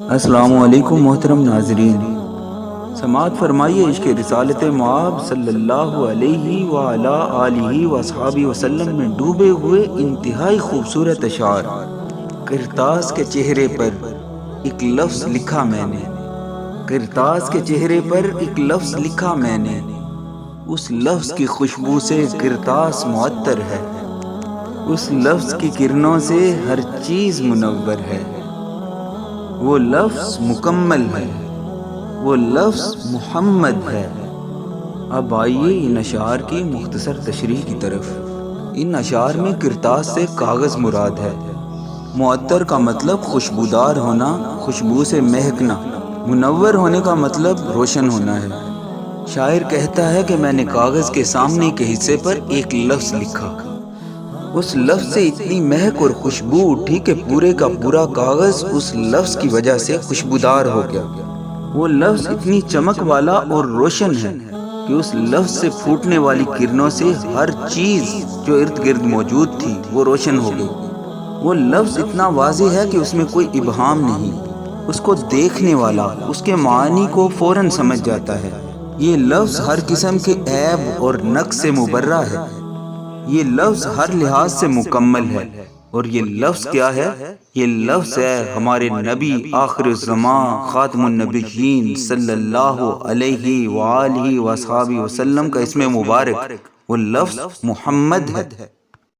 السلام علیکم محترم ناظرین، سماعت فرمائیے عشق رسالت معاب صلی اللہ علیہ وعلا آلہ وصحابہ وسلم میں ڈوبے ہوئے انتہائی خوبصورت اشعار۔ کرتاس کے چہرے پر ایک لفظ لکھا میں نے، کرتاس کے چہرے پر ایک لفظ لکھا میں نے، اس لفظ کی خوشبو سے کرتاس معطر ہے، اس لفظ کی کرنوں سے ہر چیز منور ہے، وہ لفظ مکمل ہے، وہ لفظ محمد ہے۔ اب آئیے ان اشعار کی مختصر تشریح کی طرف۔ ان اشعار میں کرتاس سے کاغذ مراد ہے۔ معطر کا مطلب خوشبودار ہونا، خوشبو سے مہکنا۔ منور ہونے کا مطلب روشن ہونا ہے۔ شاعر کہتا ہے کہ میں نے کاغذ کے سامنے کے حصے پر ایک لفظ لکھا، اس لفظ سے اتنی مہک اور خوشبو اٹھی کہ پورے کا پورا کاغذ اس لفظ کی وجہ سے خوشبودار ہو گیا۔ وہ لفظ اتنی چمک والا اور روشن ہے کہ اس لفظ سے پھوٹنے والی کرنوں سے ہر چیز جو ارد گرد موجود تھی وہ روشن ہو گئی۔ وہ لفظ اتنا واضح ہے کہ اس میں کوئی ابہام نہیں، اس کو دیکھنے والا اس کے معنی کو فوراً سمجھ جاتا ہے۔ یہ لفظ ہر قسم کے عیب اور نقص سے مبرہ ہے، یہ لفظ ہر لحاظ سے مکمل ہے، اور یہ لفظ کیا ہے؟ یہ لفظ ہے ہمارے نبی آخر الزمان خاتم النبیین صلی اللہ علیہ وآلہ وصحابہ وسلم کا اسم مبارک، وہ لفظ محمد ہے۔